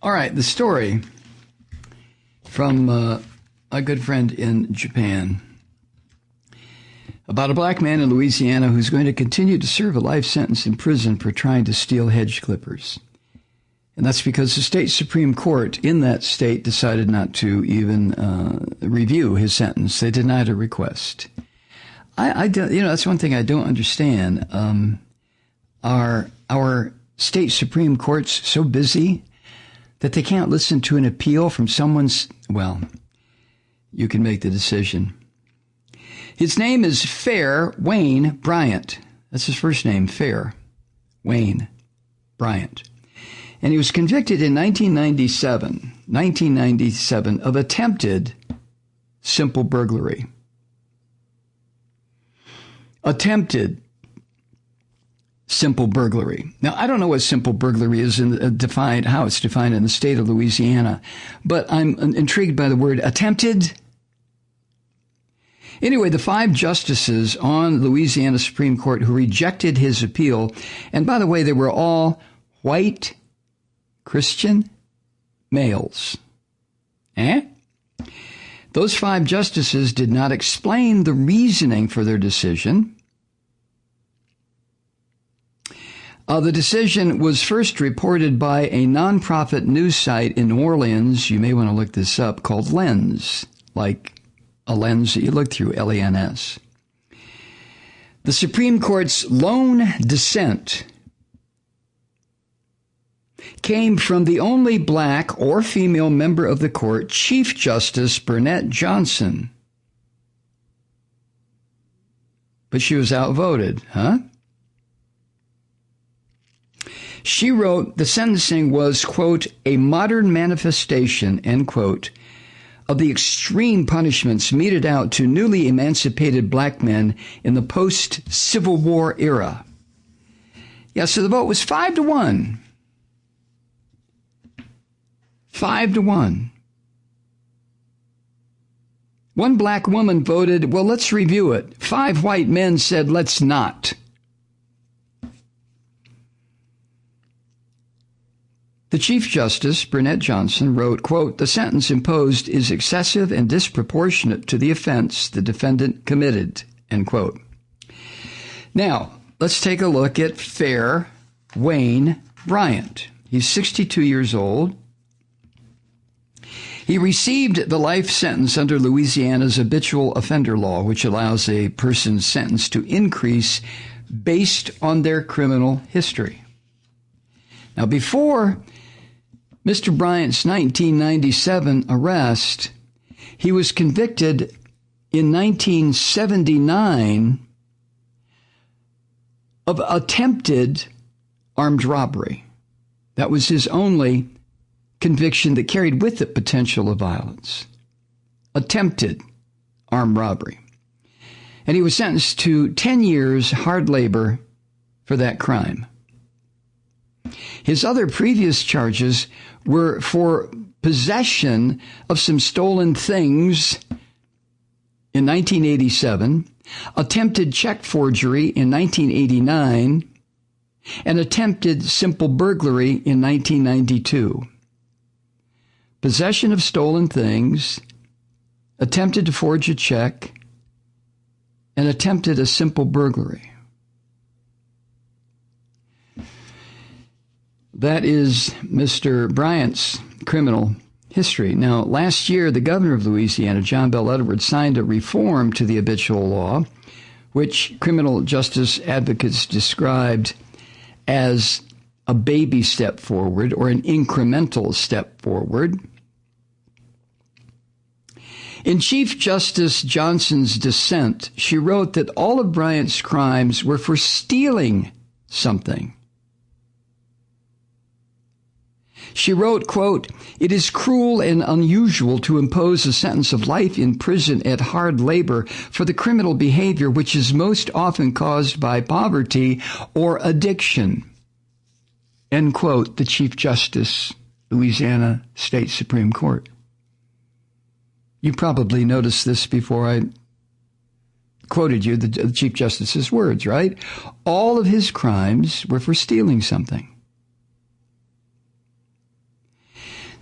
All right, the story from a good friend in Japan about a black man in Louisiana who's going to continue to serve a life sentence in prison for trying to steal hedge clippers. And that's because the state Supreme Court in that state decided not to even review his sentence. They denied a request. I don't, that's one thing I don't understand. Are our state Supreme Courts so busy that they can't listen to an appeal from someone's, well, you can make the decision. His name is Fair Wayne Bryant. That's his first name, Fair Wayne Bryant. And he was convicted in 1997 of attempted simple burglary. Attempted simple burglary. Now, I don't know what simple burglary is defined, how it's defined in the state of Louisiana, but I'm intrigued by the word attempted. Anyway, the 5 justices on Louisiana Supreme Court who rejected his appeal, and by the way, they were all white Christian males. Those 5 justices did not explain the reasoning for their decision. The decision was first reported by a nonprofit news site in New Orleans. You may want to look this up, called Lens, like a lens that you look through, L-E-N-S. The Supreme Court's lone dissent came from the only black or female member of the court, Chief Justice Burnett Johnson. But she was outvoted, huh? She wrote the sentencing was, quote, a modern manifestation, end quote, of the extreme punishments meted out to newly emancipated black men in the post-Civil War era. Yeah, so the vote was 5-1. 5-1. One black woman voted, well, let's review it. 5 white men said, let's not. The Chief Justice, Burnett Johnson, wrote, quote, the sentence imposed is excessive and disproportionate to the offense the defendant committed, end quote. Now, let's take a look at Fair Wayne Bryant. He's 62 years old. He received the life sentence under Louisiana's habitual offender law, which allows a person's sentence to increase based on their criminal history. Now, before Mr. Bryant's 1997 arrest, he was convicted in 1979 of attempted armed robbery. That was his only conviction that carried with it potential of violence. Attempted armed robbery. And he was sentenced to 10 years hard labor for that crime. His other previous charges were for possession of some stolen things in 1987, attempted check forgery in 1989, and attempted simple burglary in 1992. Possession of stolen things, attempted to forge a check, and attempted a simple burglary. That is Mr. Bryant's criminal history. Now, last year, the governor of Louisiana, John Bel Edwards, signed a reform to the habitual law, which criminal justice advocates described as a baby step forward or an incremental step forward. In Chief Justice Johnson's dissent, she wrote that all of Bryant's crimes were for stealing something. She wrote, quote, "It is cruel and unusual to impose a sentence of life in prison at hard labor for the criminal behavior which is most often caused by poverty or addiction." End quote, the Chief Justice, Louisiana State Supreme Court. You probably noticed this before I quoted you, the Chief Justice's words, right? All of his crimes were for stealing something.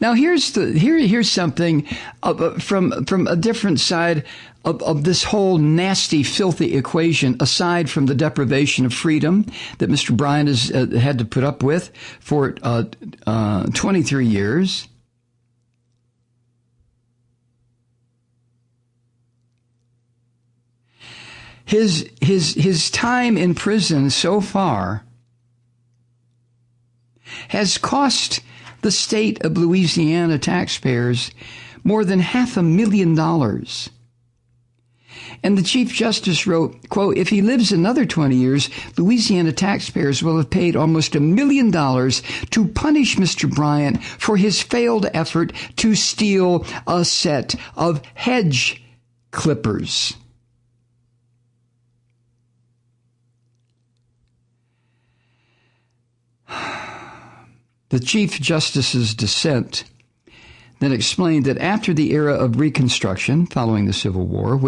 Now, here's something from a different side of this whole nasty, filthy equation, aside from the deprivation of freedom that Mr. Bryant has had to put up with for 23 years. His time in prison so far has cost the state of Louisiana taxpayers more than $500,000. And the Chief Justice wrote, quote, "If he lives another 20 years, Louisiana taxpayers will have paid almost $1 million to punish Mr. Bryant for his failed effort to steal a set of Hedge clippers." The Chief Justice's dissent then explained that after the era of Reconstruction, following the Civil War,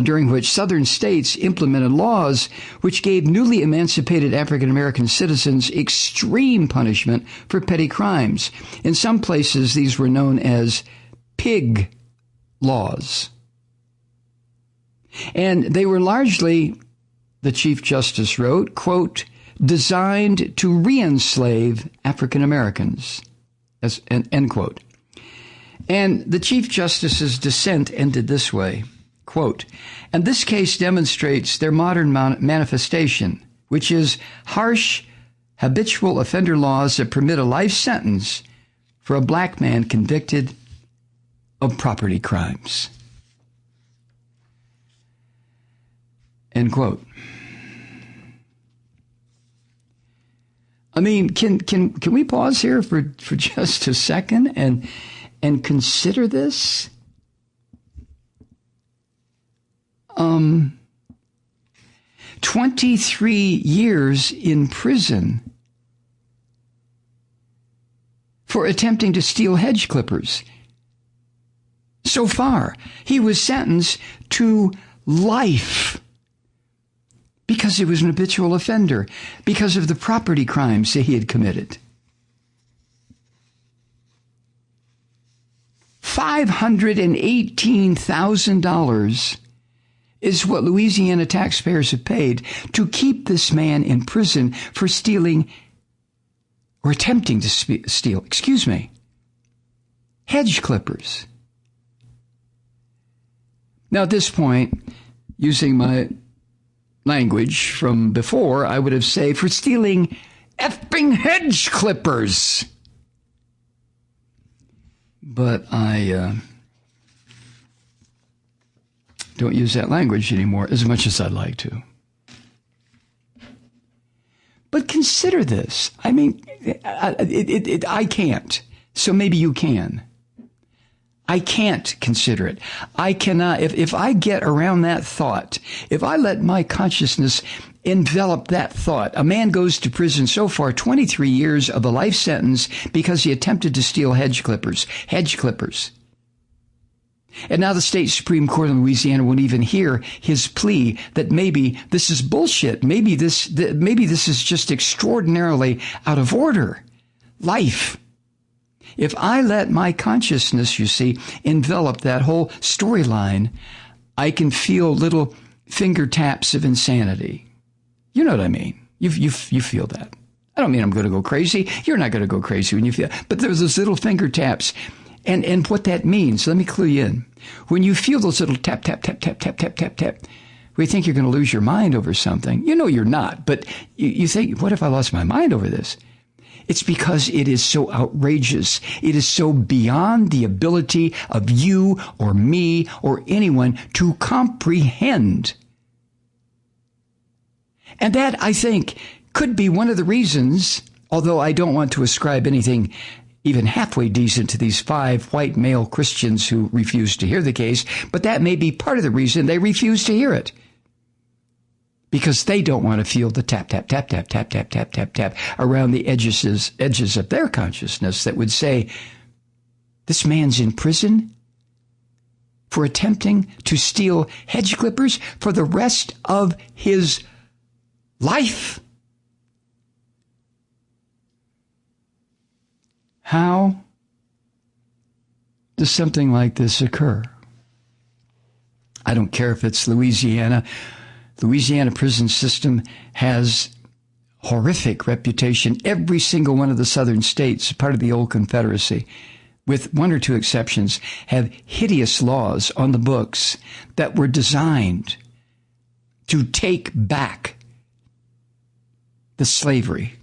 during which Southern states implemented laws which gave newly emancipated African American citizens extreme punishment for petty crimes. In some places, these were known as pig laws. And they were largely, the Chief Justice wrote, quote, "designed to re-enslave African Americans," end quote. And the Chief Justice's dissent ended this way, quote, "And this case demonstrates their modern manifestation, which is harsh, habitual offender laws that permit a life sentence for a black man convicted of property crimes." End quote. I mean, can we pause here for just a second and consider this? 23 years in prison for attempting to steal hedge clippers. So far, he was sentenced to life because he was an habitual offender, because of the property crimes that he had committed. $518,000 is what Louisiana taxpayers have paid to keep this man in prison for stealing, or attempting to steal, hedge clippers. Now, at this point, using my language from before, I would have said for stealing effing hedge clippers. But I don't use that language anymore as much as I'd like to. But consider this. I mean, I can't. So maybe you can. I can't consider it. I cannot. If I get around that thought, if I let my consciousness envelop that thought, a man goes to prison so far, 23 years of a life sentence because he attempted to steal hedge clippers. And now the state Supreme Court of Louisiana won't even hear his plea that maybe this is bullshit. Maybe this is just extraordinarily out of order. Life. If I let my consciousness, you see, envelop that whole storyline, I can feel little finger taps of insanity. You know what I mean? You feel that. I don't mean I'm going to go crazy. You're not going to go crazy when you feel, but there's those little finger taps. And what that means, let me clue you in. When you feel those little tap, tap, tap, tap, tap, tap, tap, tap, we think you're going to lose your mind over something. You know you're not, but you think, what if I lost my mind over this? It's because it is so outrageous. It is so beyond the ability of you or me or anyone to comprehend. And that, I think, could be one of the reasons Although I don't want to ascribe anything even halfway decent to these 5 white male Christians who refuse to hear the case, but that may be part of the reason they refuse to hear it. Because they don't want to feel the tap, tap, tap, tap, tap, tap, tap, tap, tap around the edges of their consciousness that would say, this man's in prison for attempting to steal hedge clippers for the rest of his life. How does something like this occur? I don't care if it's Louisiana. Louisiana prison system has horrific reputation. Every single one of the southern states, part of the old Confederacy, with 1 or 2 exceptions, have hideous laws on the books that were designed to take back the slavery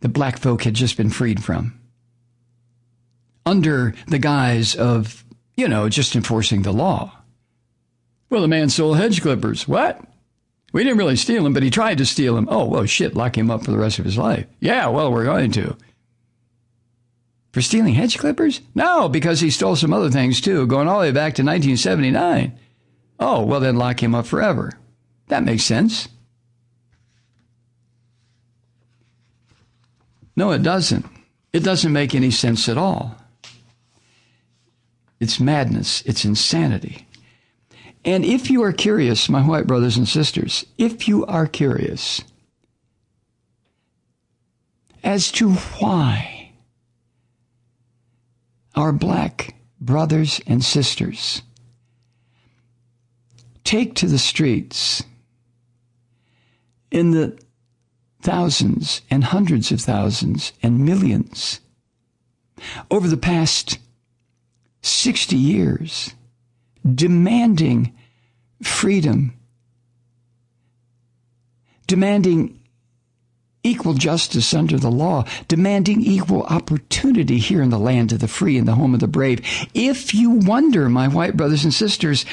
that black folk had just been freed from, under the guise of, just enforcing the law. Well, the man sold hedge clippers. What? We didn't really steal them, but he tried to steal them. Oh, well, shit, lock him up for the rest of his life. Yeah, well, we're going to. For stealing hedge clippers? No, because he stole some other things, too, going all the way back to 1979. Oh, well, then lock him up forever. That makes sense. No, it doesn't. It doesn't make any sense at all. It's madness. It's insanity. And if you are curious, my white brothers and sisters, if you are curious as to why our black brothers and sisters take to the streets in the thousands and hundreds of thousands and millions over the past 60 years, demanding freedom, demanding equal justice under the law, demanding equal opportunity here in the land of the free and the home of the brave. If you wonder, my white brothers and sisters,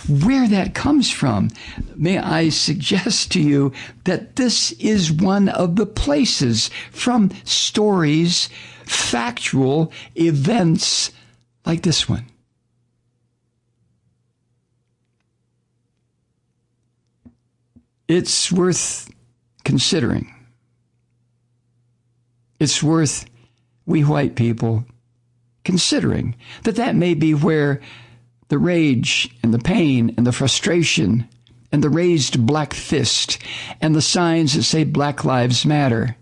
where that comes from, may I suggest to you that this is one of the places from stories, factual events like this one. It's worth considering. It's worth we white people considering that may be where the rage and the pain and the frustration and the raised black fist and the signs that say Black Lives Matter,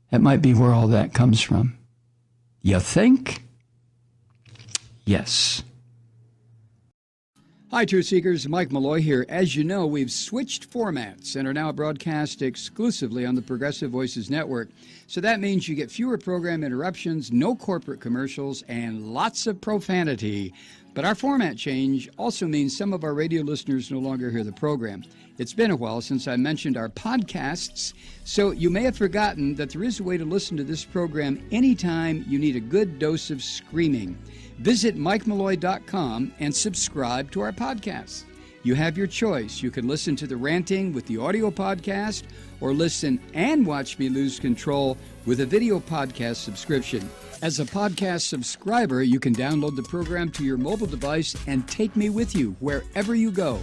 that might be where all that comes from. You think? Yes. Hi, Truth Seekers. Mike Malloy here. As you know, we've switched formats and are now broadcast exclusively on the Progressive Voices Network. So that means you get fewer program interruptions, no corporate commercials, and lots of profanity. But our format change also means some of our radio listeners no longer hear the program. It's been a while since I mentioned our podcasts, so you may have forgotten that there is a way to listen to this program anytime you need a good dose of screaming. Visit MikeMalloy.com and subscribe to our podcast. You have your choice. You can listen to the ranting with the audio podcast or listen and watch me lose control with a video podcast subscription. As a podcast subscriber, you can download the program to your mobile device and take me with you wherever you go.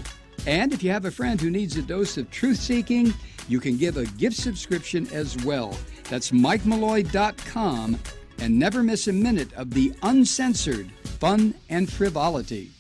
And if you have a friend who needs a dose of truth-seeking, you can give a gift subscription as well. That's MikeMalloy.com. And never miss a minute of the uncensored fun and frivolity.